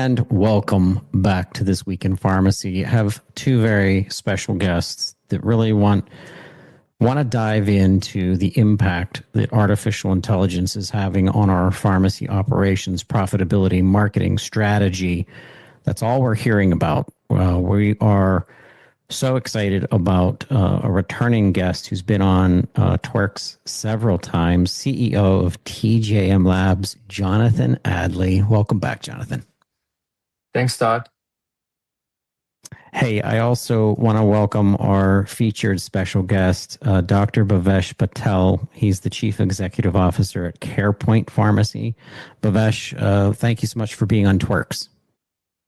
And welcome back to This Week in Pharmacy. I have two very special guests that really want to dive into the impact that artificial intelligence is having on our pharmacy operations, profitability, marketing, strategy. That's all we're hearing about. We are so excited about a returning guest who's been on TWIRx several times, CEO of TJM Labs, Jonathan Adley. Welcome back, Jonathan. Thanks, Todd. Hey, I also want to welcome our featured special guest, Dr. Bhavesh Patel. He's the Chief Executive Officer at CarePoint Pharmacy. Bhavesh, thank you so much for being on TWIRx.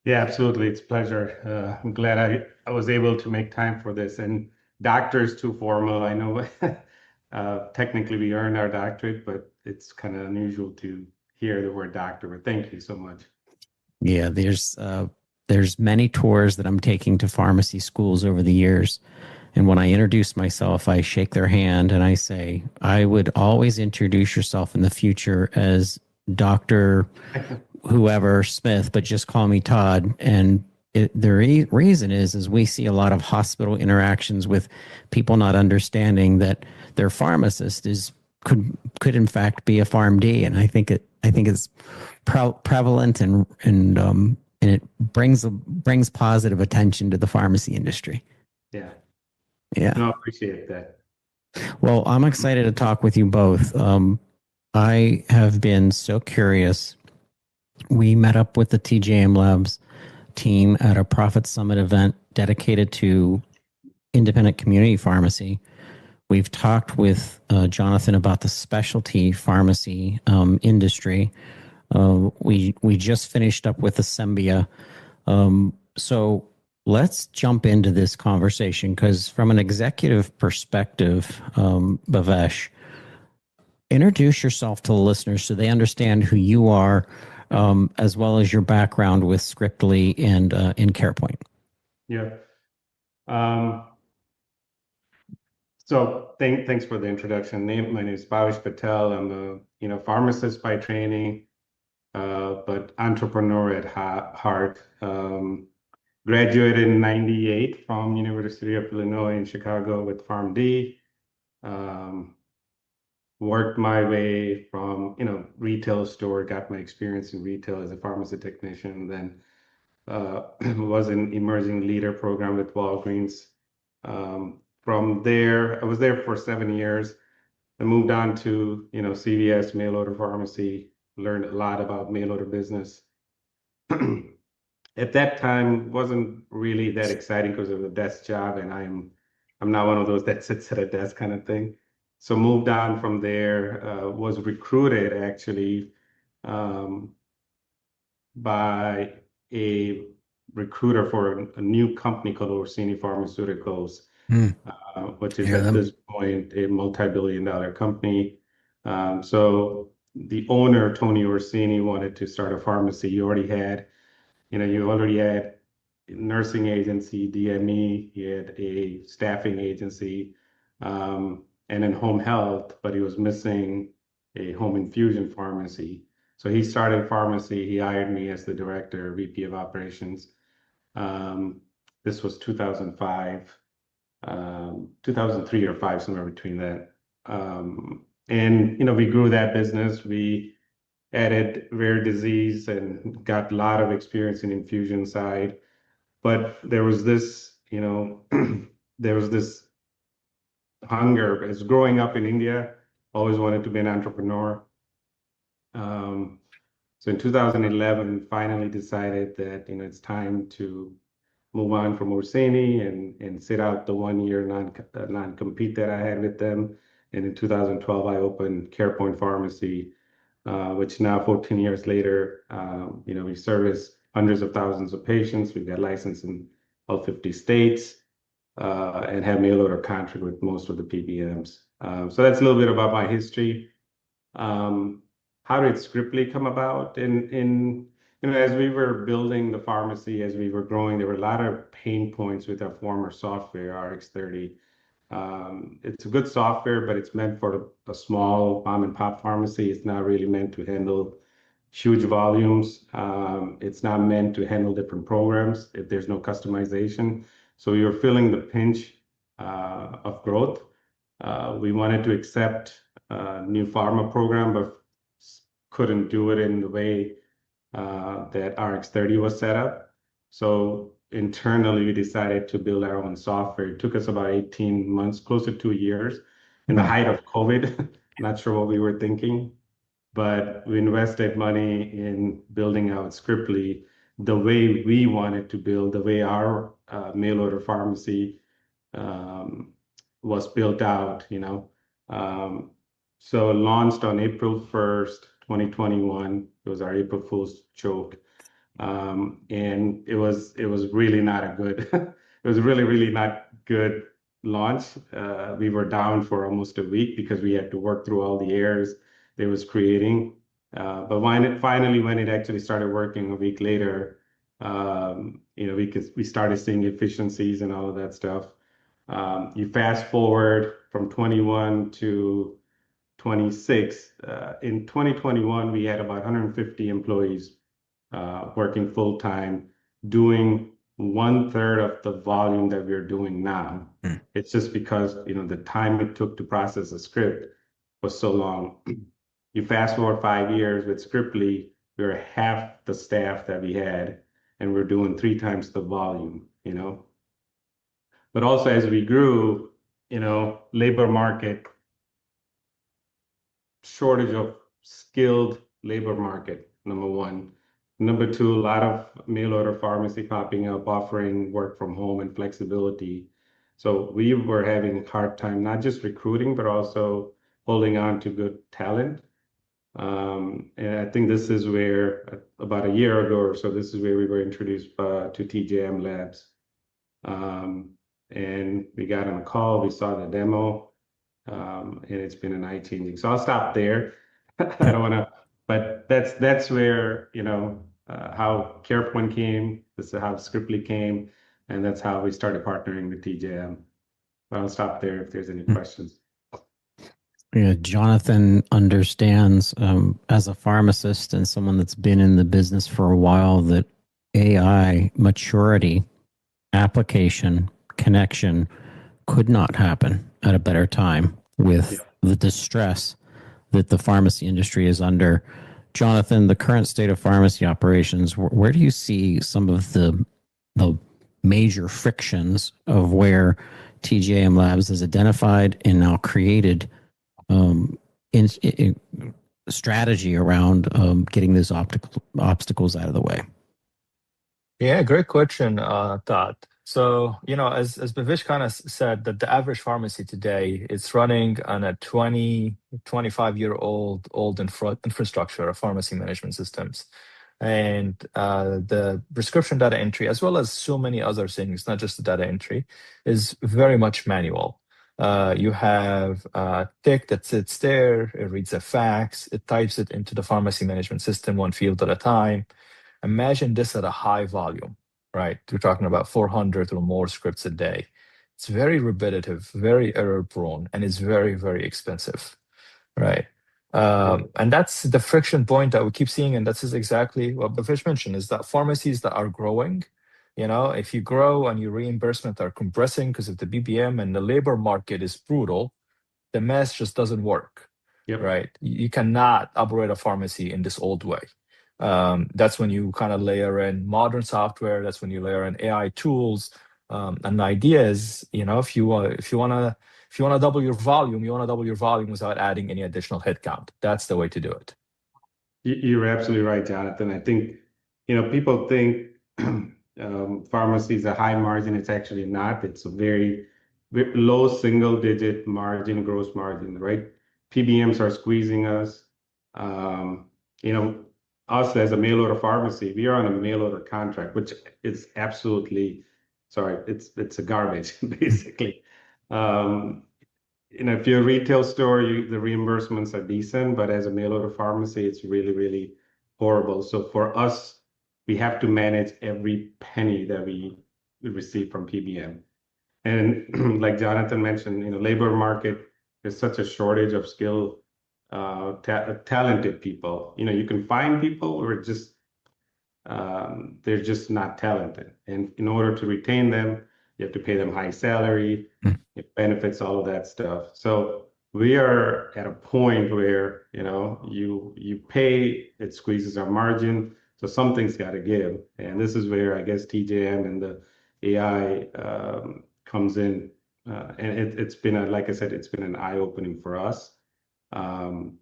Yeah, absolutely. It's a pleasure. I'm glad I was able to make time for this. And doctor is too formal. I know technically we earned our doctorate, but it's kind of unusual to hear the word doctor. But thank you so much. Yeah, there's many tours that I'm taking to pharmacy schools over the years. And when I introduce myself, I shake their hand and I say, I would always introduce yourself in the future as Dr. whoever Smith, but just call me Todd. And the reason is we see a lot of hospital interactions with people not understanding that their pharmacist could in fact be a PharmD. And I think it's prevalent and it brings positive attention to the pharmacy industry. Yeah. No, I appreciate that. Well, I'm excited to talk with you both. I have been so curious. We met up with the TJM Labs team at a Profit Summit event dedicated to independent community pharmacy. We've talked with Jonathan about the specialty pharmacy industry. We just finished up with Assembia. So let's jump into this conversation because from an executive perspective, Bhavesh, introduce yourself to the listeners so they understand who you are, as well as your background with Scriptly and in CarePoint. Yeah. So thanks for the introduction. My name is Bhavesh Patel. I'm a pharmacist by training, but entrepreneur at heart. Graduated in '98 from University of Illinois in Chicago with PharmD. Worked my way from retail store, got my experience in retail as a pharmacy technician, then was an emerging leader program with Walgreens. From there, I was there for 7 years. I moved on to CVS, mail order pharmacy, learned a lot about mail order business. At that time, wasn't really that exciting because it was a desk job, and I'm not one of those that sits at a desk kind of thing. So moved on from there, was recruited actually by a recruiter for a new company called Orsini Pharmaceuticals, which is at this point a multi-billion-dollar company. So the owner, Tony Orsini, wanted to start a pharmacy. You already had nursing agency, DME, you had a staffing agency, and then home health, but he was missing a home infusion pharmacy. So he started pharmacy. He hired me as the director, VP of operations. This was 2005, 2003 or 5, somewhere between that. And we grew that business. We added rare disease and got a lot of experience in infusion side. But there was this, hunger. As growing up in India, always wanted to be an entrepreneur. So in 2011, finally decided that it's time to move on from Orsini and sit out the 1 year non-compete that I had with them. And in 2012, I opened CarePoint Pharmacy, which now 14 years later, we service hundreds of thousands of patients. We've got license in all 50 states. And have mail order contract with most of the PBMs. So that's a little bit about my history. How did Scriptly come about? As we were building the pharmacy, as we were growing, there were a lot of pain points with our former software, RX30. It's a good software, but it's meant for a small mom and pop pharmacy. It's not really meant to handle huge volumes. It's not meant to handle different programs if there's no customization. So we were feeling the pinch of growth. We wanted to accept a new pharma program, but couldn't do it in the way that RX30 was set up. So internally, we decided to build our own software. It took us about 18 months, close to 2 years, in the height of COVID. Not sure what we were thinking, but we invested money in building out Scriptly the way we wanted to build, the way our mail order pharmacy was built out, you know. So launched on April 1st, 2021. It was our April Fool's joke. And it was really not a good, it was really not good launch. We were down for almost a week because we had to work through all the errors it was creating. But when it actually started working a week later, you know, we started seeing efficiencies and all of that stuff. You fast forward from 21 to 26. In 2021, we had about 150 employees working full time, doing 1/3 of the volume that we're doing now. It's just because, you know, the time it took to process a script was so long. You fast forward 5 years with Scriptly, we're half the staff that we had, and we're doing 3 times the volume, you know. But also as we grew, you know, labor market, shortage of skilled labor market, number one. Number two, a lot of mail order pharmacy popping up, offering work from home and flexibility. So we were having a hard time, not just recruiting, but also holding on to good talent. And I think this is where, about a year ago or so, this is where we were introduced to TJM Labs. And we got on a call, we saw the demo, and it's been an eye-changing. So I'll stop there. I don't want to, but that's where, you know, how CarePoint came, this is how Scriptly came, and that's how we started partnering with TJM. But I'll stop there if there's any questions. Yeah, Jonathan understands as a pharmacist and someone that's been in the business for a while that AI maturity, application, connection could not happen at a better time with the distress that the pharmacy industry is under. Jonathan, the current state of pharmacy operations, where do you see some of the major frictions of where TJM Labs has identified and now created in strategy around getting those obstacles out of the way? Yeah, great question, Todd. So, you know, as Bhavesh kind of said, that the average pharmacy today is running on a 25-year-old infrastructure of pharmacy management systems. And the prescription data entry, as well as so many other things, not just the data entry, is very much manual. You have a tick that sits there, it reads a fax, it types it into the pharmacy management system one field at a time. Imagine this at a high volume, right? We're talking about 400 or more scripts a day. It's very repetitive, very error prone, and it's very, very expensive, right? And that's the friction point that we keep seeing, and that's exactly what Bhavesh mentioned, is that pharmacies that are growing, you know, if you grow and your reimbursement are compressing because of the BBM and the labor market is brutal, the math just doesn't work, right? You cannot operate a pharmacy in this old way. That's when you kind of layer in modern software. That's when you layer in AI tools. And the idea is, you know, if you want to double your volume, you want to double your volume without adding any additional headcount. That's the way to do it. You're absolutely right, Jonathan. I think, you know, people think pharmacy is a high margin. It's actually not. It's a very low single-digit margin, gross margin, right? PBMs are squeezing us. You know, us as a mail order pharmacy, we are on a mail order contract, which is absolutely, it's a garbage, basically. You know, if you're a retail store, the reimbursements are decent, but as a mail order pharmacy, it's really, really horrible. So for us, we have to manage every penny that we receive from PBM. And like Jonathan mentioned, you know, labor market, there's such a shortage of skilled talented people. You can find people who are just they're just not talented, and in order to retain them, you have to pay them high salary, benefits, all of that stuff. So we are at a point where you pay, it squeezes our margin, so something's got to give, and this is where I guess TJM and the AI comes in, and it's been like I said, it's been an eye-opening for us.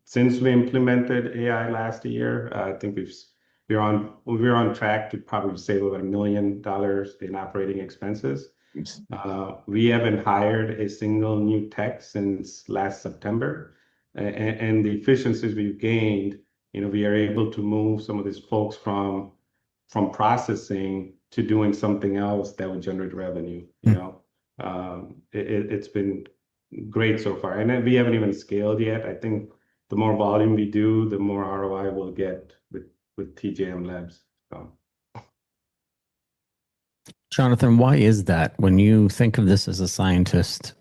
Since we implemented AI last year, I think we're on track to probably save over $1 million in operating expenses. We haven't hired a single new tech since last September, and the efficiencies we've gained, we are able to move some of these folks from processing to doing something else that would generate revenue. It's been great so far, and then we haven't even scaled yet. I think the more volume we do, the more ROI we'll get with TJM Labs. So. Jonathan, why is that? When you think of this as a scientist,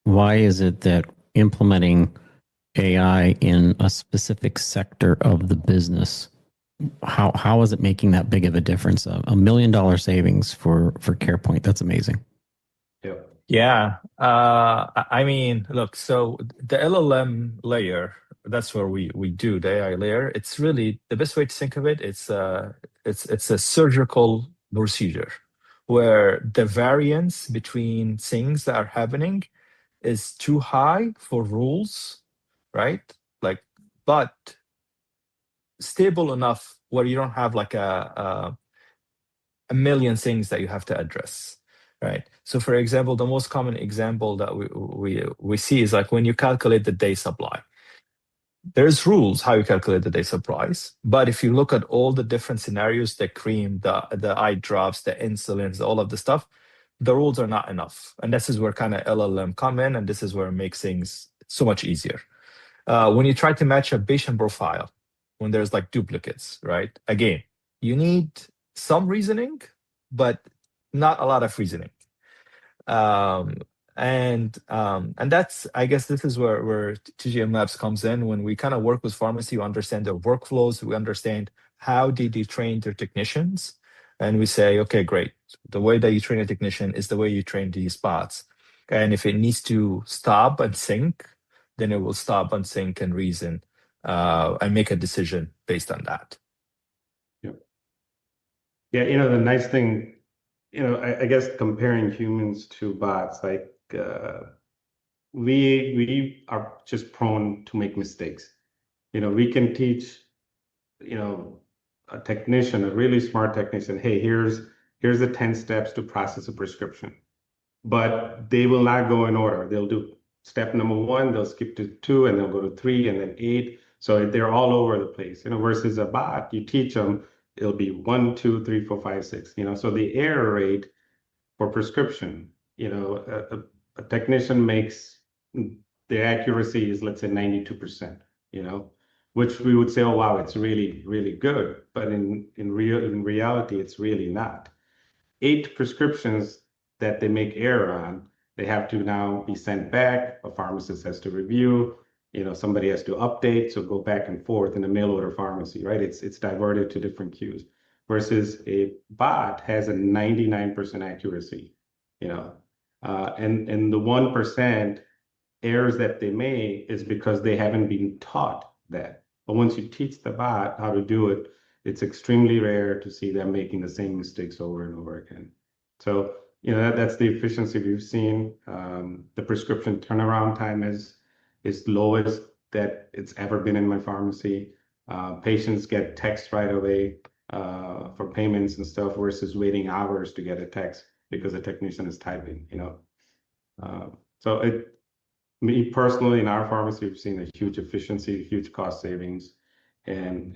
why is it that implementing AI in a specific sector of the business, how is it making that big of a difference? $1 million savings for CarePoint, that's amazing. Yep. Yeah. I mean, look, so the LLM layer, that's where we do the AI layer. It's really the best way to think of it. It's a surgical procedure where the variance between things that are happening is too high for rules, right? But stable enough where you don't have like a million things that you have to address. Right. So, for example, the most common example that we see is like when you calculate the day supply. There's rules how you calculate the day supplies, but if you look at all the different scenarios, the cream, the eye drops, the insulins, all of the stuff, the rules are not enough, and this is where kind of LLM come in, and this is where it makes things so much easier. When you try to match a patient profile, when there's like duplicates, right? Again, you need some reasoning, but not a lot of reasoning. And that's, I guess this is where TJM Labs comes in. When we kind of work with pharmacy, we understand their workflows, we understand how they train their technicians, and we say, okay, great. The way that you train a technician is the way you train these bots. And if it needs to stop and think, then it will stop and think and reason and make a decision based on that. Yep. Yeah, the nice thing, I guess comparing humans to bots, like we are just prone to make mistakes. We can teach, a technician, a really smart technician, hey, here's the 10 steps to process a prescription. But they will not go in order. They'll do step number 1, they'll skip to 2, and they'll go to 3, and then 8. So they're all over the place. Versus a bot, you teach them, it'll be 1, 2, 3, 4, 5, 6. So the error rate for prescription, a technician makes, the accuracy is, let's say, 92%, which we would say, oh, wow, it's really, really good. But in reality, it's really not. 8 prescriptions that they make error on, they have to now be sent back. A pharmacist has to review, somebody has to update, so go back and forth in a mail order pharmacy, right? It's diverted to different queues. Versus a bot has a 99% accuracy, and the 1% errors that they make is because they haven't been taught that. But once you teach the bot how to do it, it's extremely rare to see them making the same mistakes over and over again. So, that's the efficiency we've seen. The prescription turnaround time is lowest that it's ever been in my pharmacy. Patients get text right away for payments and stuff versus waiting hours to get a text because the technician is typing, So me personally, in our pharmacy, we've seen a huge efficiency, huge cost savings, and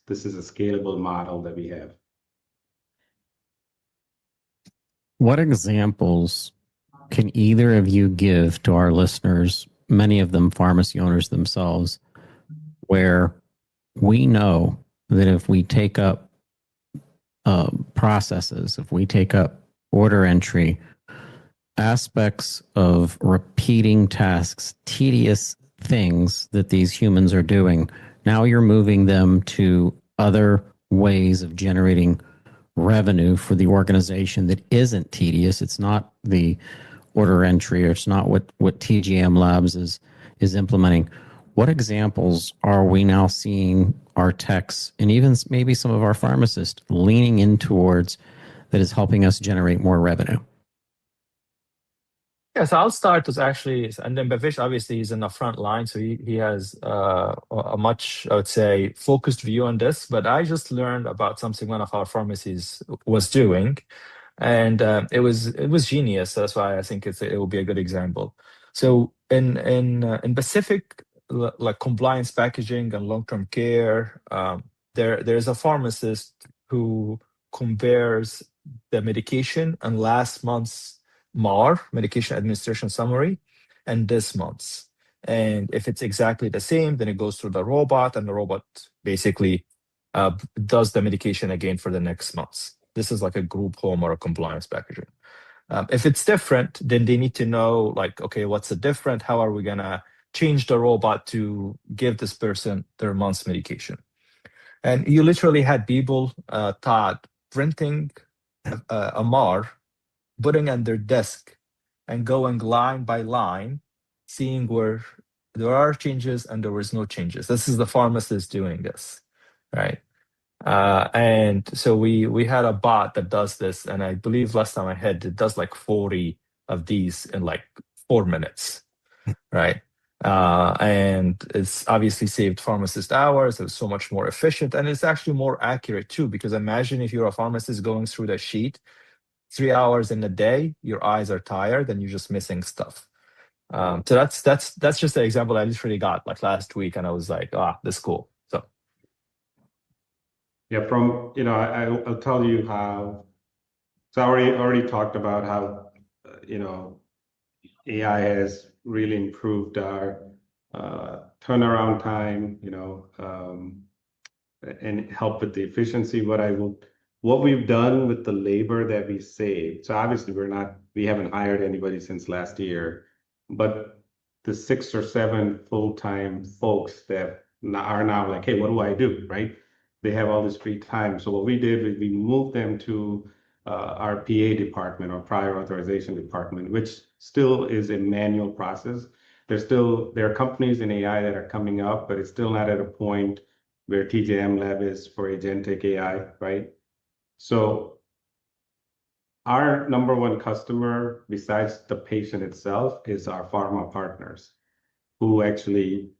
this is a scalable model that we have. What examples can either of you give to our listeners, many of them pharmacy owners themselves, where we know that if we take up processes, if we take up order entry, aspects of repeating tasks, tedious things that these humans are doing. Now you're moving them to other ways of generating revenue for the organization that isn't tedious. It's not the order entry, or it's not what TJM Labs is implementing. What examples are we now seeing our techs and even maybe some of our pharmacists leaning in towards that is helping us generate more revenue? Yeah, so I'll start with actually, and then Bhavesh, obviously, he's in the front line, so he has a much, I would say, focused view on this. But I just learned about something one of our pharmacies was doing, and it was genius. That's why I think it will be a good example. So in Pacific, like compliance packaging and long-term care, there's a pharmacist who compares the medication and last month's MAR, medication administration summary, and this month's. And if it's exactly the same, then it goes through the robot, and the robot basically does the medication again for the next months. This is like a group home or a compliance packaging. If it's different, then they need to know, like, okay, what's the different? How are we gonna change the robot to give this person their month's medication? And you literally had people, Todd, printing a MAR, putting on their desk and going line by line, seeing where there are changes and there was no changes. This is the pharmacist doing this, right? And so we had a bot that does this, and I believe last time I had it does like 40 of these in like 4 minutes, right? And it's obviously saved pharmacist hours. It's so much more efficient, and it's actually more accurate too. Because imagine if you're a pharmacist going through the sheet 3 hours in a day, your eyes are tired and you're just missing stuff. So that's just an example I literally got like last week, and I was like, this is cool. So Yeah, from I'll tell you how. So I already talked about how AI has really improved our turnaround time, and help with the efficiency. What we've done with the labor that we saved. So obviously we haven't hired anybody since last year, but the 6 or 7 full-time folks that are now like, hey, what do I do, right? They have all this free time. So what we did was we moved them to our PA department, or prior authorization department, which still is a manual process. There are companies in AI that are coming up, but it's still not at a point where TJM Lab is for agentic AI, right? So our number one customer, besides the patient itself, is our pharma partners, who actually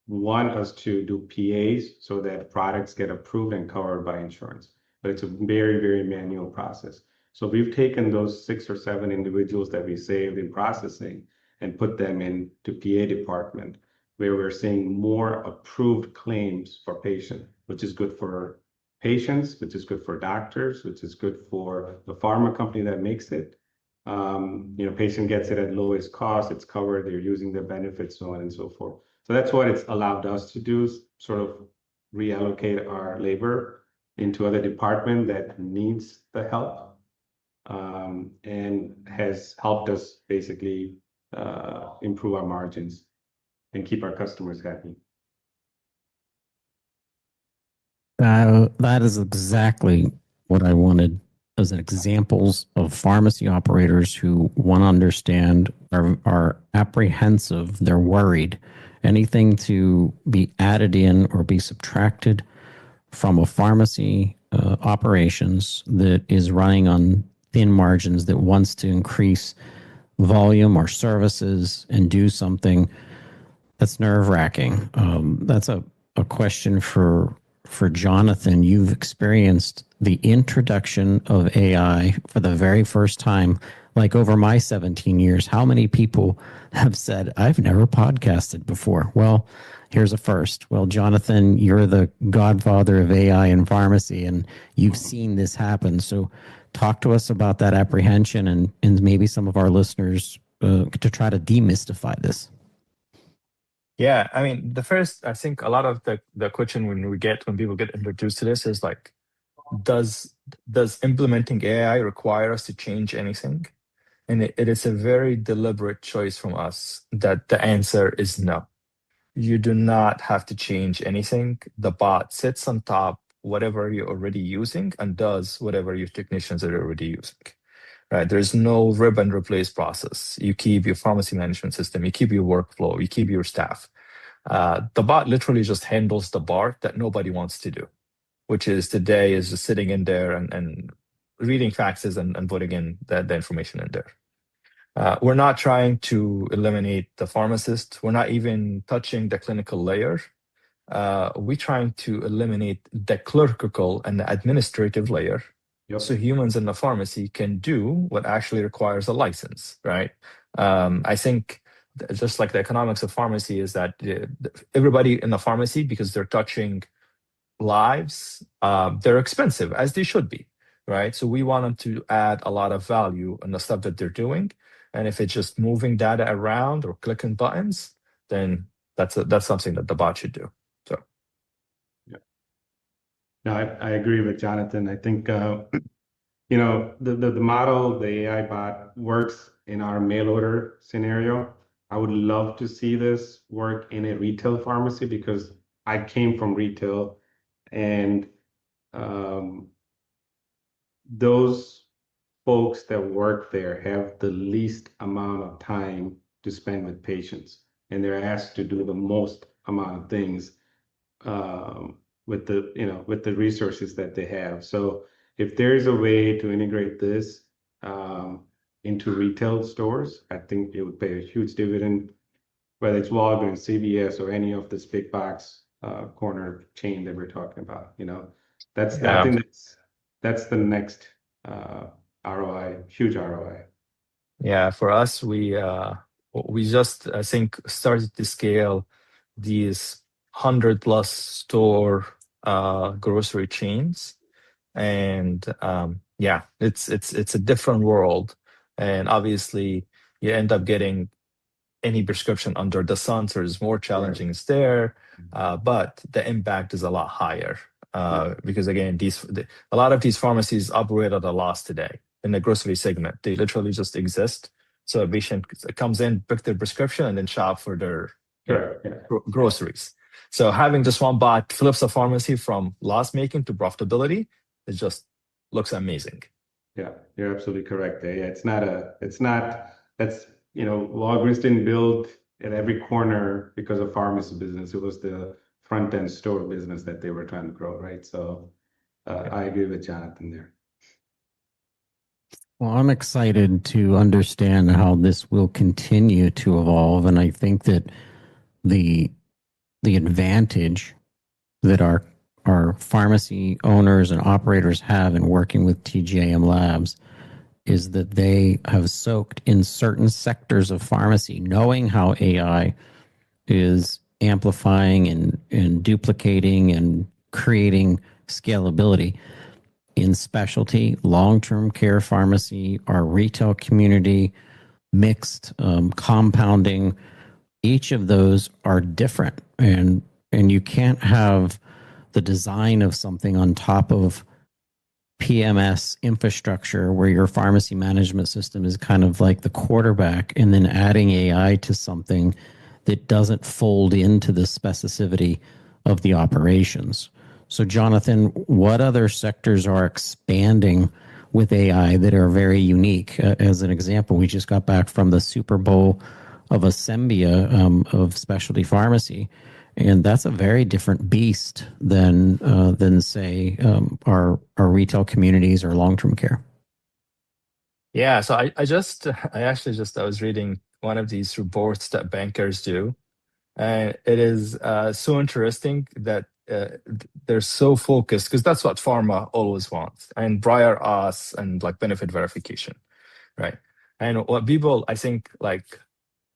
want us to do PAs so that products get approved and covered by insurance. But it's a very, very manual process. So we've taken those 6 or 7 individuals that we saved in processing and put them into PA department, where we're seeing more approved claims for patient, which is good for patients, which is good for doctors, which is good for the pharma company that makes it. Patient gets it at lowest cost, it's covered, they're using the benefits, so on and so forth. So that's what it's allowed us to do, sort of reallocate our labor into other department that needs the help, and has helped us basically improve our margins and keep our customers happy. That is exactly what I wanted as examples of pharmacy operators who want to understand, are apprehensive, they're worried. Anything to be added in or be subtracted from a pharmacy operations that is running on thin margins, that wants to increase volume or services and do something, that's nerve-wracking. That's a question for Jonathan. You've experienced the introduction of AI for the very first time, like over my 17 years. How many people have said, I've never podcasted before? Well, here's a first. Well, Jonathan, you're the godfather of AI in pharmacy, and you've seen this happen. So talk to us about that apprehension and maybe some of our listeners to try to demystify this. yeah, I mean, I think a lot of the question when people get introduced to this is like, does implementing AI require us to change anything? And it is a very deliberate choice from us that the answer is no. you do not have to change anything. The bot sits on top whatever you're already using and does whatever your technicians are already using. Right? There's no rip and replace process. You keep your pharmacy management system, you keep your workflow, you keep your staff. The bot literally just handles the part that nobody wants to do, which is today is just sitting in there and reading faxes and putting in the information in there. We're not trying to eliminate the pharmacist. We're not even touching the clinical layer. We're trying to eliminate the clerical and the administrative layer. Yep. So humans in the pharmacy can do what actually requires a license, right? I think just like the economics of pharmacy is that everybody in the pharmacy, because they're touching lives, they're expensive, as they should be, right? So we want them to add a lot of value in the stuff that they're doing. And if it's just moving data around or clicking buttons, then that's something that the bot should do. So, yeah. No, I agree with Jonathan. I think the model, the AI bot works in our mail order scenario. I would love to see this work in a retail pharmacy because I came from retail, and those folks that work there have the least amount of time to spend with patients, and they're asked to do the most amount of things with the resources that they have. So if there's a way to integrate this into retail stores, I think it would pay a huge dividend, whether it's Walgreens, CVS, or any of this big box corner chain that we're talking about. I think that's the next ROI, huge ROI. Yeah, for us, we just, I think, started to scale these 100+ store grocery chains, and yeah, it's a different world, and obviously you end up getting any prescription under the sun, so there's more challenges there, but the impact is a lot higher because again, a lot of these pharmacies operate at a loss today in the grocery segment. They literally just exist. So a patient comes in, pick their prescription, and then shop for their groceries. So having just one bot flips a pharmacy from loss making to profitability, it just looks amazing. Yeah, you're absolutely correct. Yeah, Walgreens didn't build at every corner because of pharmacy business. It was the front end store business that they were trying to grow, right? So I agree with Jonathan there. Well, I'm excited to understand how this will continue to evolve, and I think that the advantage that our pharmacy owners and operators have in working with TJM Labs is that they have soaked in certain sectors of pharmacy, knowing how AI is amplifying and duplicating and creating scalability in specialty, long-term care pharmacy, our retail community, mixed compounding. Each of those are different, and you can't have the design of something on top of PMS infrastructure where your pharmacy management system is kind of like the quarterback, and then adding AI to something that doesn't fold into the specificity of the operations. So, Jonathan, what other sectors are expanding with AI that are very unique? As an example, we just got back from the Super Bowl of Assembia of specialty pharmacy, and that's a very different beast than say our retail communities or long-term care. Yeah, so I was reading one of these reports that bankers do, and it is so interesting that they're so focused because that's what pharma always wants, and prior auth and like benefit verification, right? And what people, I think, like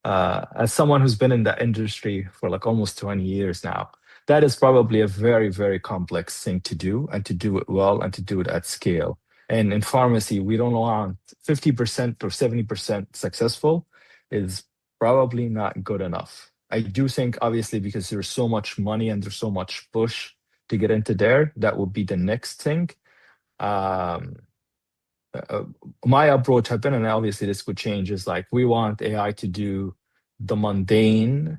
as someone who's been in the industry for like almost 20 years now, that is probably a very, very complex thing to do, and to do it well and to do it at scale. And in pharmacy, we don't want 50% or 70% successful is probably not good enough. I do think, obviously, because there's so much money and there's so much push to get into there, that would be the next thing. My approach has been, and obviously this could change, is like we want AI to do the mundane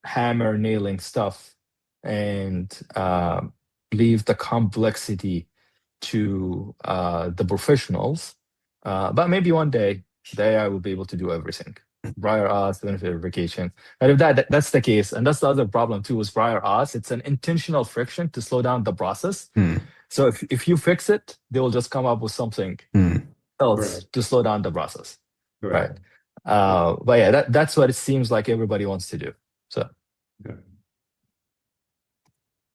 hammer nailing stuff and leave the complexity to the professionals. But maybe one day the AI will be able to do everything. Prior auth, benefit verification. And if that's the case, and that's the other problem too, is prior auth. It's an intentional friction to slow down the process. So if you fix it, they will just come up with something else to slow down the process. Right. But yeah, that's what it seems like everybody wants to do. So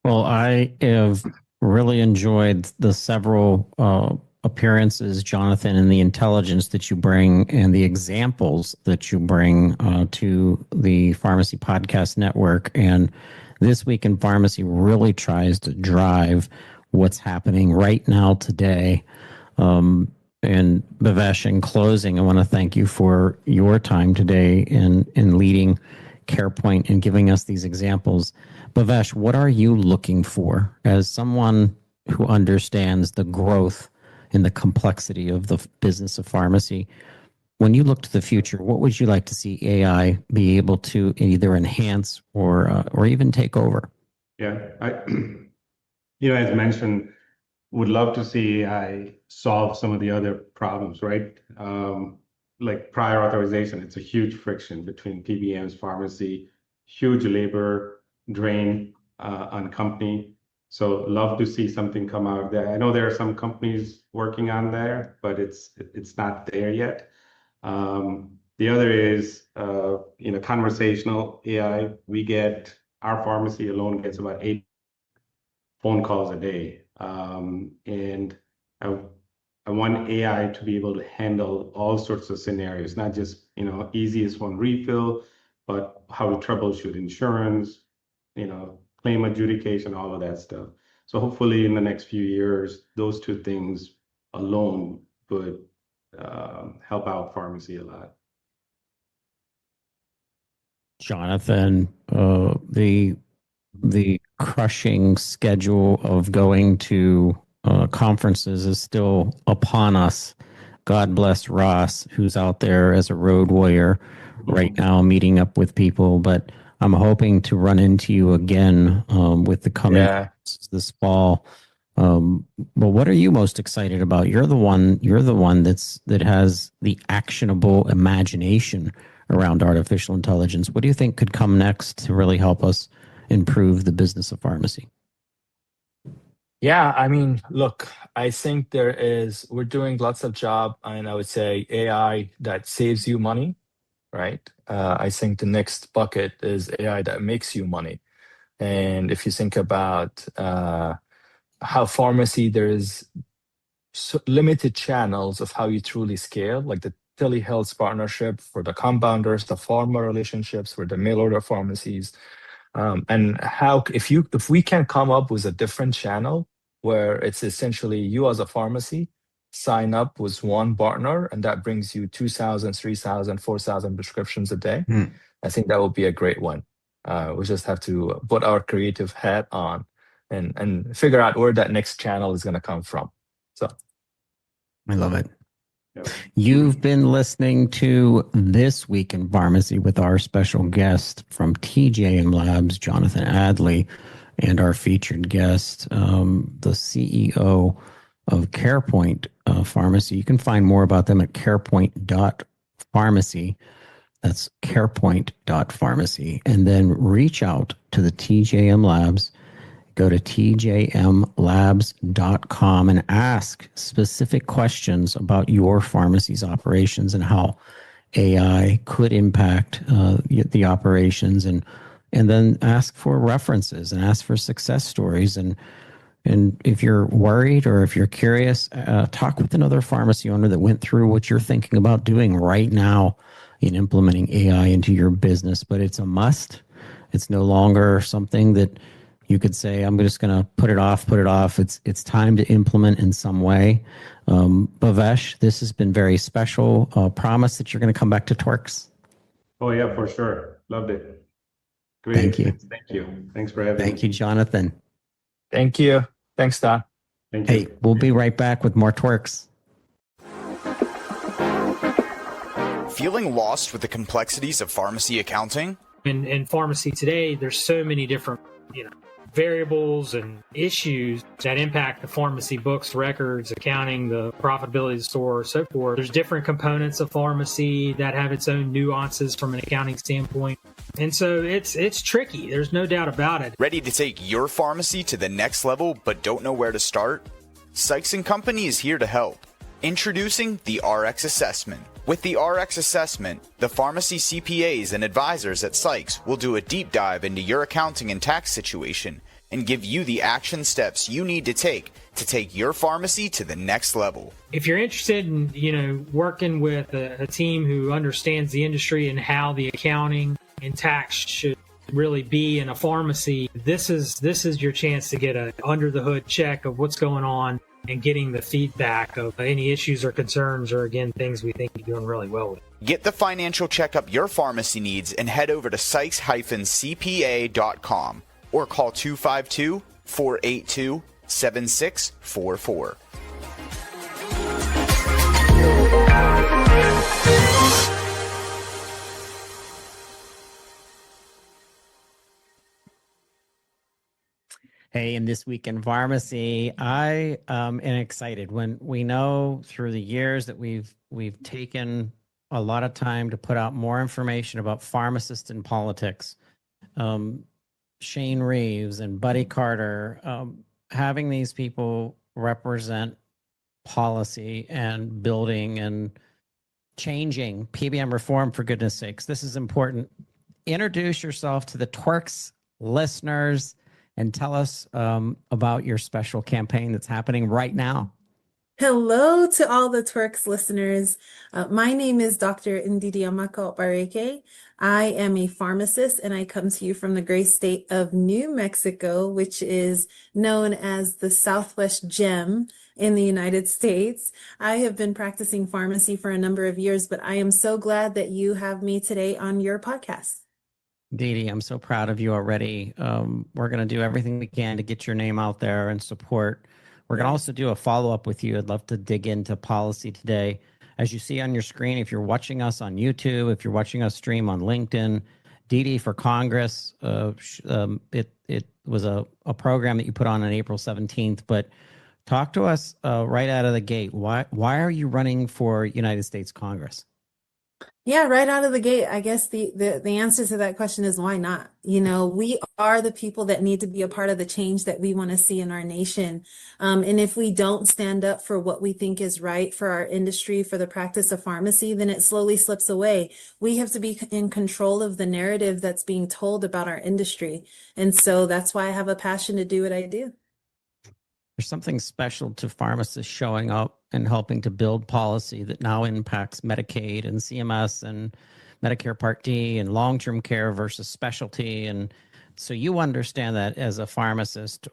well, I have really enjoyed the several appearances, Jonathan, and the intelligence that you bring and the examples that you bring to the Pharmacy Podcast Network. And This Week in Pharmacy really tries to drive what's happening right now today. And Bhavesh, in closing, I want to thank you for your time today in leading CarePoint and giving us these examples. Bhavesh, what are you looking for as someone who understands the growth and the complexity of the business of pharmacy? When you look to the future, what would you like to see AI be able to either enhance or even take over? Yeah, as mentioned, would love to see AI solve some of the other problems, right? Like prior authorization, it's a huge friction between PBMs, pharmacy, huge labor drain on company. So love to see something come out of there. I know there are some companies working on there, but it's not there yet. The other is conversational AI. Our pharmacy alone gets about 8 phone calls a day, and I want AI to be able to handle all sorts of scenarios, not just easiest one refill, but how to troubleshoot insurance, claim adjudication, all of that stuff. So hopefully in the next few years, those two things alone would help out pharmacy a lot. Jonathan, the crushing schedule of going to conferences is still upon us. God bless Ross, who's out there as a road warrior right now, meeting up with people. But I'm hoping to run into you again with the coming this fall. But what are you most excited about? You're the one that has the actionable imagination around artificial intelligence. What do you think could come next to really help us improve the business of pharmacy? Yeah, I mean, look, I think we're doing lots of job, and I would say AI that saves you money, right? I think the next bucket is AI that makes you money. And if you think about how pharmacy, there's limited channels of how you truly scale, like the telehealth partnership for the compounders, the pharma relationships for the mail order pharmacies, and how if we can come up with a different channel where it's essentially you as a pharmacy sign up with one partner and that brings you 2,000, 3,000, 4,000 prescriptions a day. I think that would be a great one. We just have to put our creative hat on and figure out where that next channel is going to come from. So I love it. You've been listening to This Week in Pharmacy with our special guest from TJM Labs, Jonathan Adley, and our featured guest, the CEO of CarePoint Pharmacy. You can find more about them at carepoint.pharmacy. That's carepoint.pharmacy. And then reach out to the TJM Labs. Go to tjmlabs.com and ask specific questions about your pharmacy's operations and how AI could impact the operations, and then ask for references and ask for success stories. And if you're worried or if you're curious, talk with another pharmacy owner that went through what you're thinking about doing right now in implementing AI into your business. But it's a must. It's no longer something that you could say, I'm just going to put it off. It's time to implement in some way. Bhavesh, this has been very special. Promise that you're going to come back to TWIRx. Oh, yeah, for sure. Loved it. Great. Thank you. Thank you. Thanks for having me. Thank you, Jonathan. Thank you. Thanks, Don. Thank you. Hey, we'll be right back with more TWIRx. Feeling lost with the complexities of pharmacy accounting? in pharmacy today, there's so many different, variables and issues that impact the pharmacy books, records, accounting, the profitability of the store, so forth. There's different components of pharmacy that have its own nuances from an accounting standpoint. And so it's tricky. There's no doubt about it. Ready to take your pharmacy to the next level but don't know where to start? Sykes & Company is here to help. Introducing the RX Assessment. With the RX Assessment, the pharmacy CPAs and advisors at Sykes will do a deep dive into your accounting and tax situation and give you the action steps you need to take your pharmacy to the next level. If you're interested in, working with a team who understands the industry and how the accounting and tax should really be in a pharmacy, this is your chance to get a under the hood check of what's going on and getting the feedback of any issues or concerns or, again, things we think you're doing really well with. Get the financial checkup your pharmacy needs and head over to sykes-cpa.com or call 252-482-7644. Hey, in This Week in Pharmacy, I am excited when we know through the years that we've taken a lot of time to put out more information about pharmacists in politics. Shane Reeves and Buddy Carter, having these people represent policy and building and changing PBM reform, for goodness sakes. This is important. Introduce yourself to the TWIRx listeners and tell us about your special campaign that's happening right now. Hello to all the TWIRx listeners. My name is Dr. Ndidiamaka Okpareke. I am a pharmacist and I come to you from the great state of New Mexico, which is known as the Southwest Gem in the United States. I have been practicing pharmacy for a number of years, but I am so glad that you have me today on your podcast. Didi, I'm so proud of you already. We're going to do everything we can to get your name out there and support. We're going to also do a follow-up with you. I'd love to dig into policy today. As you see on your screen, if you're watching us on YouTube, if you're watching us stream on LinkedIn, Didi for Congress, it was a program that you put on April 17th. But talk to us right out of the gate. Why are you running for United States Congress? Yeah, right out of the gate, I guess the answer to that question is why not? We are the people that need to be a part of the change that we want to see in our nation. And if we don't stand up for what we think is right for our industry, for the practice of pharmacy, then it slowly slips away. We have to be in control of the narrative that's being told about our industry. And so that's why I have a passion to do what I do. There's something special to pharmacists showing up and helping to build policy that now impacts Medicaid and CMS and Medicare Part D and long-term care versus specialty. And so you understand that as a pharmacist.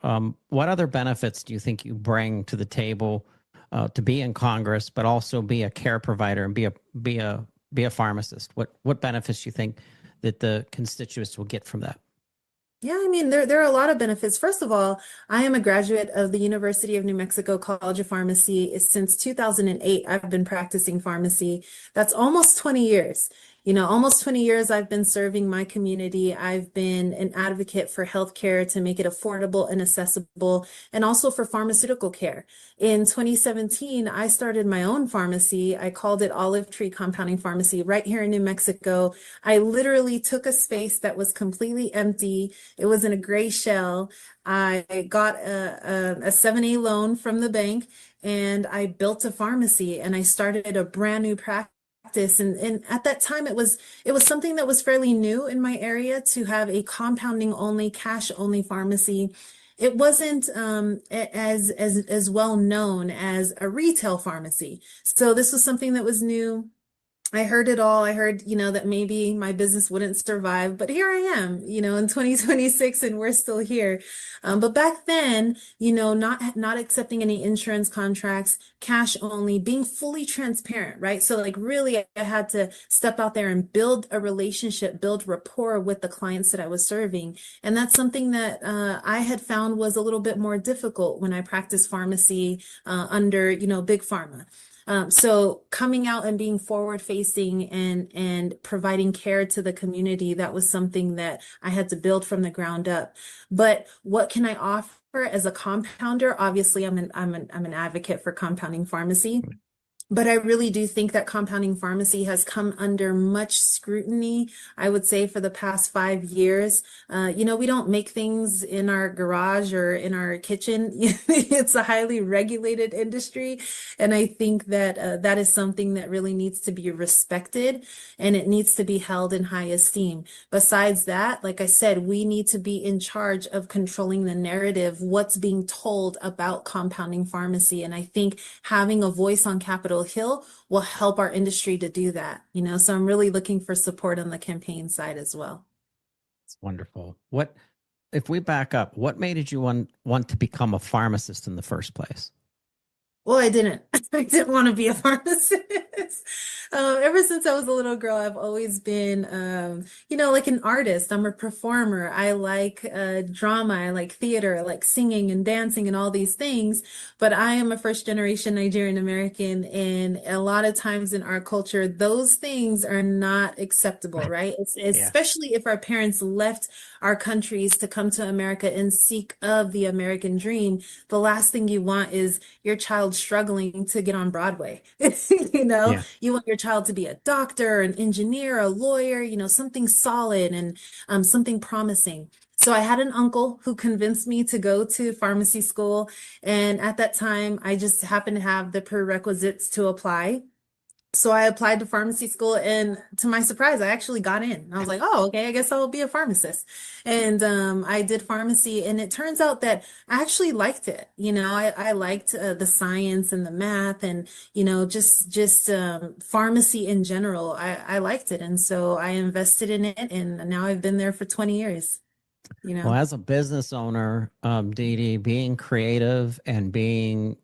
What other benefits do you think you bring to the table to be in Congress, but also be a care provider and be a pharmacist? What benefits do you think that the constituents will get from that? Yeah, I mean, there are a lot of benefits. First of all, I am a graduate of the University of New Mexico College of Pharmacy. Since 2008, I've been practicing pharmacy. That's almost 20 years. Almost 20 years I've been serving my community. I've been an advocate for healthcare to make it affordable and accessible, and also for pharmaceutical care. In 2017, I started my own pharmacy. I called it Olive Tree Compounding Pharmacy right here in New Mexico. I literally took a space that was completely empty. It was in a gray shell. I got a 7A loan from the bank and I built a pharmacy and I started a brand new practice. And at that time, it was something that was fairly new in my area to have a compounding only, cash only pharmacy. It wasn't as well known as a retail pharmacy. So this was something that was new. I heard it all. I heard, that maybe my business wouldn't survive, but here I am, in 2026 and we're still here. But back then, not accepting any insurance contracts, cash only, being fully transparent, right? So really I had to step out there and build a relationship, build rapport with the clients that I was serving. And that's something that I had found was a little bit more difficult when I practiced pharmacy under, big pharma. So coming out and being forward facing and providing care to the community, that was something that I had to build from the ground up. But what can I offer as a compounder? Obviously, I'm an advocate for compounding pharmacy. But I really do think that compounding pharmacy has come under much scrutiny, I would say, for the past 5 years. We don't make things in our garage or in our kitchen. It's a highly regulated industry. And I think that that is something that really needs to be respected and it needs to be held in high esteem. Besides that, like I said, we need to be in charge of controlling the narrative, what's being told about compounding pharmacy. And I think having a voice on Capitol Hill will help our industry to do that, so I'm really looking for support on the campaign side as well. It's wonderful. What, if we back up, what made you want to become a pharmacist in the first place? Well, I didn't. I didn't want to be a pharmacist. Ever since I was a little girl, I've always been, like an artist. I'm a performer. I like drama. I like theater. I like singing and dancing and all these things. But I am a first generation Nigerian-American, and a lot of times in our culture, those things are not acceptable, right? Especially if our parents left our countries to come to America and seek of the American dream. The last thing you want is your child struggling to get on Broadway. You want your child to be a doctor, an engineer, a lawyer, something solid and something promising. So I had an uncle who convinced me to go to pharmacy school. And at that time, I just happened to have the prerequisites to apply. So I applied to pharmacy school, and to my surprise, I actually got in. I was like, oh, okay, I guess I'll be a pharmacist. And I did pharmacy, and it turns out that I actually liked it. I liked the science and the math and, just pharmacy in general. I liked it. And so I invested in it, and now I've been there for 20 years. Well, as a business owner, Didi, being creative and being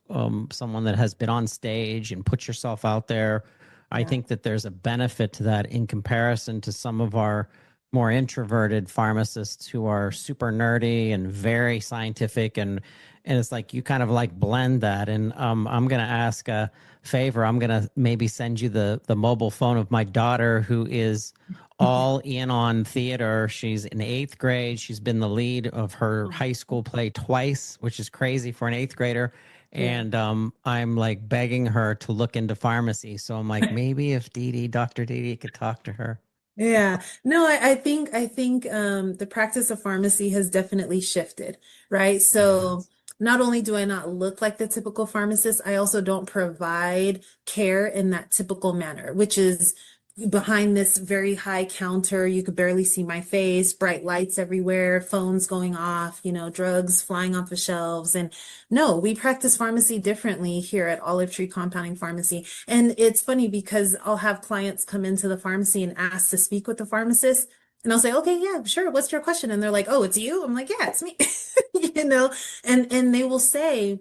someone that has been on stage and put yourself out there, I think that there's a benefit to that in comparison to some of our more introverted pharmacists who are super nerdy and very scientific, and it's like you kind of like blend that. And I'm going to ask a favor. I'm going to maybe send you the mobile phone of my daughter, who is all in on theater. She's in 8th grade. She's been the lead of her high school play twice, which is crazy for an 8th grader. And I'm like begging her to look into pharmacy. So I'm like, maybe if Dr. Didi could talk to her. Yeah, no, I think the practice of pharmacy has definitely shifted, right? So not only do I not look like the typical pharmacist, I also don't provide care in that typical manner, which is behind this very high counter. You could barely see my face, bright lights everywhere, phones going off, drugs flying off the shelves. And no, we practice pharmacy differently here at Olive Tree Compounding Pharmacy. And it's funny because I'll have clients come into the pharmacy and ask to speak with the pharmacist. And I'll say, okay, yeah, sure. What's your question? And they're like, oh, it's you? I'm like, yeah, it's me. And they will say,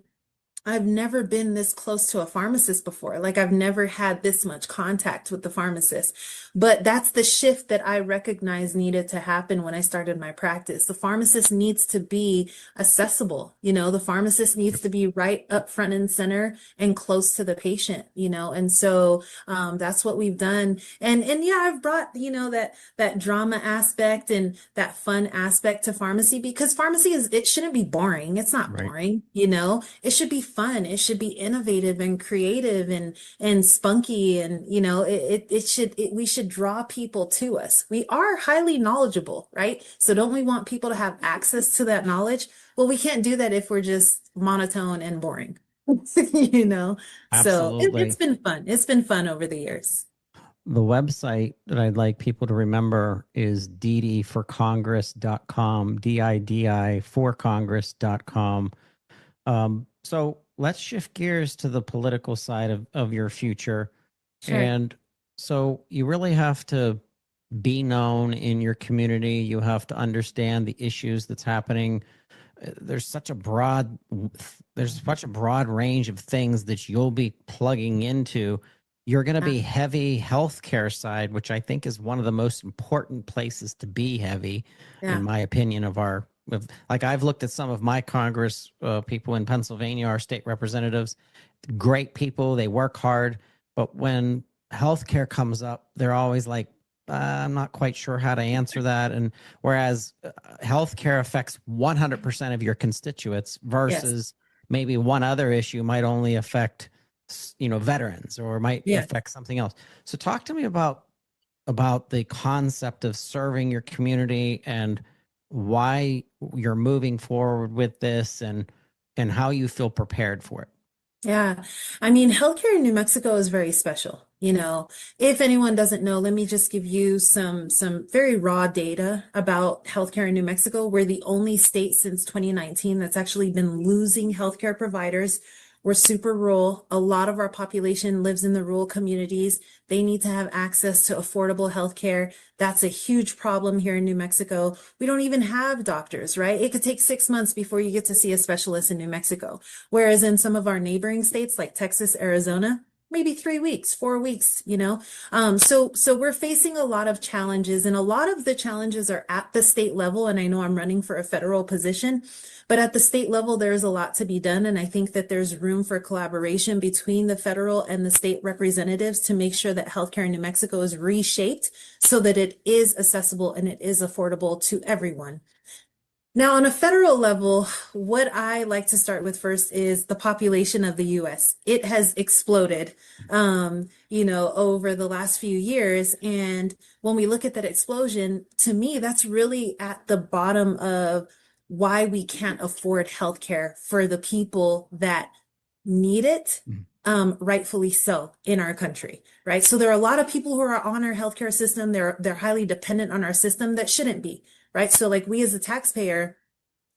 I've never been this close to a pharmacist before. Like, I've never had this much contact with the pharmacist. But that's the shift that I recognize needed to happen when I started my practice. The pharmacist needs to be accessible. The pharmacist needs to be right up front and center and close to the patient, and so that's what we've done. And yeah, I've brought, that drama aspect and that fun aspect to pharmacy, because pharmacy it shouldn't be boring. It's not boring, it should be fun. It should be innovative and creative and spunky. And, we should draw people to us. We are highly knowledgeable, right? So don't we want people to have access to that knowledge? Well, we can't do that if we're just monotone and boring, Absolutely. So it's been fun. It's been fun over the years. The website that I'd like people to remember is didiforcongress.com, DIDI for congress.com. So let's shift gears to the political side of your future. Sure. And so you really have to be known in your community. You have to understand the issues that's happening. There's such a broad range of things that you'll be plugging into. You're going to be heavy healthcare side, which I think is one of the most important places to be heavy, in my opinion, of our like I've looked at some of my Congress people in Pennsylvania, our state representatives, great people, they work hard, but when healthcare comes up, they're always like, I'm not quite sure how to answer that. And whereas healthcare affects 100% of your constituents versus maybe one other issue might only affect, veterans or might affect something else. So talk to me about the concept of serving your community and why you're moving forward with this and how you feel prepared for it. Yeah. I mean, healthcare in New Mexico is very special. If anyone doesn't know, let me just give you some very raw data about healthcare in New Mexico. We're the only state since 2019 that's actually been losing healthcare providers. We're super rural. A lot of our population lives in the rural communities. They need to have access to affordable healthcare. That's a huge problem here in New Mexico. We don't even have doctors, right? It could take 6 months before you get to see a specialist in New Mexico. Whereas in some of our neighboring states like Texas, Arizona, maybe 3 weeks, 4 weeks, So we're facing a lot of challenges, and a lot of the challenges are at the state level. And I know I'm running for a federal position, but at the state level, there's a lot to be done. And I think that there's room for collaboration between the federal and the state representatives to make sure that healthcare in New Mexico is reshaped so that it is accessible and it is affordable to everyone. Now, on a federal level, what I like to start with first is the population of the U.S. It has exploded, over the last few years. And when we look at that explosion, to me, that's really at the bottom of why we can't afford healthcare for the people that need it, rightfully so, in our country, right? So there are a lot of people who are on our healthcare system. They're highly dependent on our system that shouldn't be. Right. So like we as a taxpayer,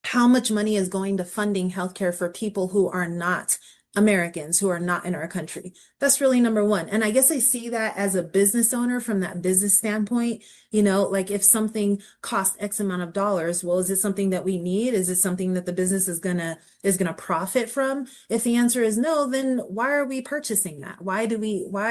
how much money is going to funding healthcare for people who are not Americans, who are not in our country? That's really number one. And I guess I see that as a business owner from that business standpoint, like if something costs X amount of dollars, well, is it something that we need? Is it something that the business is gonna profit from? If the answer is no, then why are we purchasing that? Why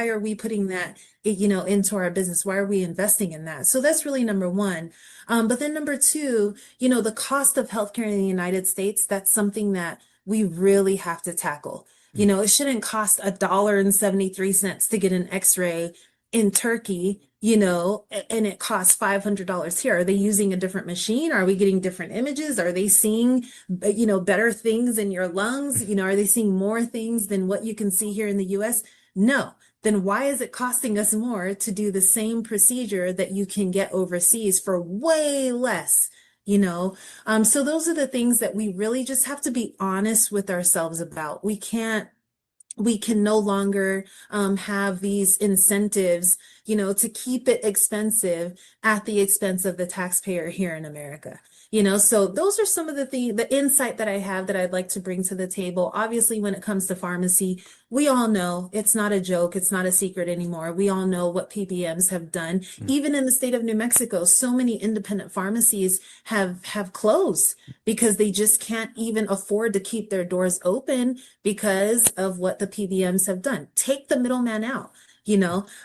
are we putting that, into our business? Why are we investing in that? So that's really number one. But then number two, the cost of healthcare in the United States, that's something that we really have to tackle. It shouldn't cost $1.73 to get an x-ray in Turkey, and it costs $500 here. Are they using a different machine? Are we getting different images? Are they seeing, better things in your lungs? Are they seeing more things than what you can see here in the US? No. Then why is it costing us more to do the same procedure that you can get overseas for way less? So those are the things that we really just have to be honest with ourselves about. We can no longer have these incentives, to keep it expensive at the expense of the taxpayer here in America. So those are some of the insight that I have that I'd like to bring to the table. Obviously, when it comes to pharmacy, we all know it's not a joke. It's not a secret anymore. We all know what PBMs have done. Even in the state of New Mexico, so many independent pharmacies have closed because they just can't even afford to keep their doors open because of what the PBMs have done. Take the middleman out.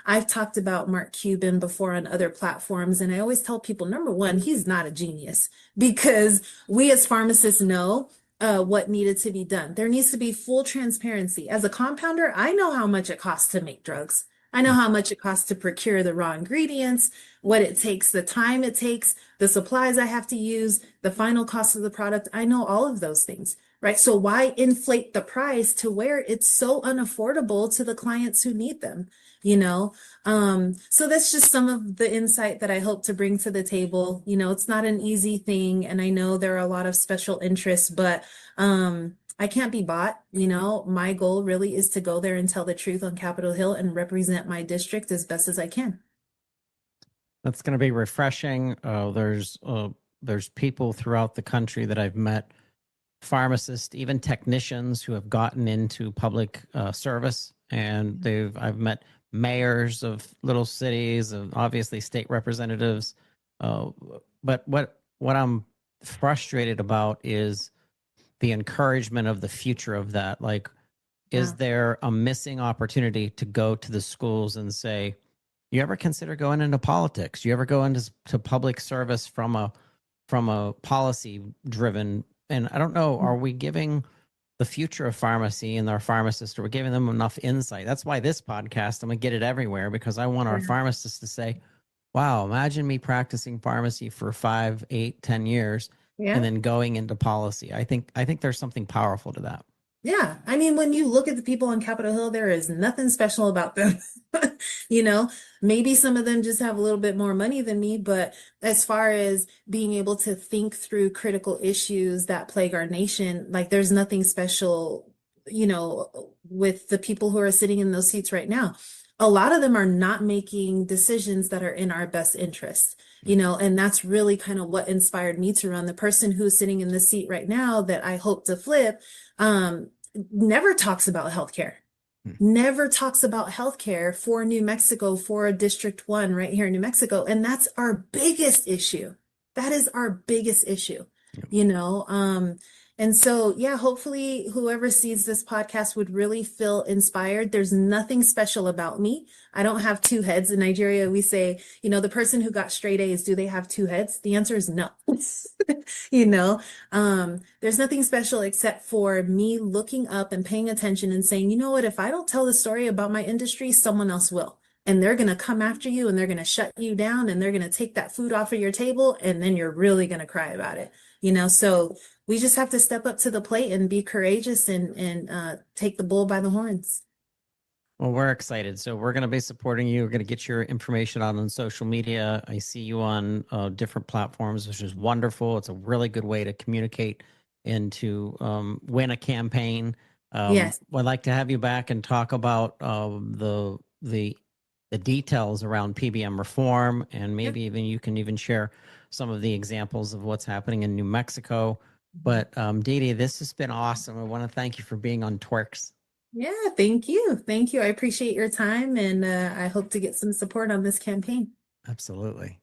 I've talked about Mark Cuban before on other platforms, and I always tell people, number one, he's not a genius because we as pharmacists know what needed to be done. There needs to be full transparency. As a compounder, I know how much it costs to make drugs. I know how much it costs to procure the raw ingredients, what it takes, the time it takes, the supplies I have to use, the final cost of the product. I know all of those things, right? So why inflate the price to where it's so unaffordable to the clients who need them? So that's just some of the insight that I hope to bring to the table. It's not an easy thing, and I know there are a lot of special interests, but I can't be bought. My goal really is to go there and tell the truth on Capitol Hill and represent my district as best as I can. That's going to be refreshing. There's people throughout the country that I've met, pharmacists, even technicians who have gotten into public service, and I've met mayors of little cities and obviously state representatives. But what I'm frustrated about is the encouragement of the future of that. Like, is there a missing opportunity to go to the schools and say, you ever consider going into politics? You ever go into public service from from a policy driven, and I don't know, are we giving the future of pharmacy and our pharmacists, are we giving them enough insight? That's why this podcast, I'm gonna get it everywhere, because I want our pharmacists to say, wow, imagine me practicing pharmacy for 5, 8, 10 years and then going into policy. I think there's something powerful to that. Yeah. I mean, when you look at the people on Capitol Hill, there is nothing special about them. You know, maybe some of them just have a little bit more money than me, but as far as being able to think through critical issues that plague our nation, like there's nothing special, you know, with the people who are sitting in those seats right now. A lot of them are not making decisions that are in our best interest, you know, and that's really kind of what inspired me to run. The person who's sitting in the seat right now that I hope to flip, never talks about healthcare. Never talks about healthcare for New Mexico, for District 1 right here in New Mexico. And that's our biggest issue. That is our biggest issue, you know? And so, yeah, hopefully whoever sees this podcast would really feel inspired. There's nothing special about me. I don't have two heads. In Nigeria, we say, you know, the person who got straight A's, do they have two heads? The answer is no. You know, there's nothing special except for me looking up and paying attention and saying, you know what, if I don't tell the story about my industry, someone else will. And they're going to come after you and they're going to shut you down and they're going to take that food off of your table. And then you're really going to cry about it. You know, so we just have to step up to the plate and be courageous and take the bull by the horns. Well, we're excited. So we're going to be supporting you. We're going to get your information out on social media. I see you on different platforms, which is wonderful. It's a really good way to communicate and to win a campaign. Yes. I'd like to have you back and talk about the details around PBM reform, and maybe even you can even share some of the examples of what's happening in New Mexico. But Didi, this has been awesome. I want to thank you for being on TWIRx. Yeah, thank you. Thank you. I appreciate your time, and I hope to get some support on this campaign. Absolutely.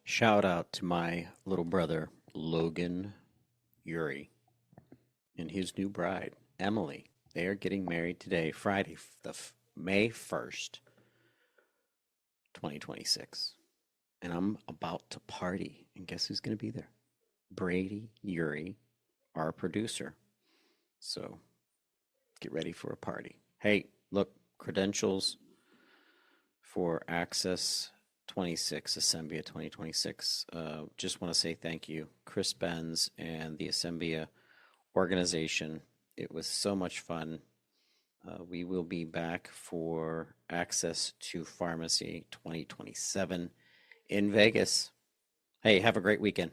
Shout out to my little brother, Logan Eury, and his new bride, Emily. They are getting married today, Friday, May 1st, 2026. And I'm about to party. And guess who's going to be there? Brady Eury, our producer. So get ready for a party. Hey, look, credentials for Access 26, Assembia 2026. Just want to say thank you, Chris Benz and the Assembia organization. It was so much fun. We will be back for Access to Pharmacy 2027 in Vegas. Hey, have a great weekend.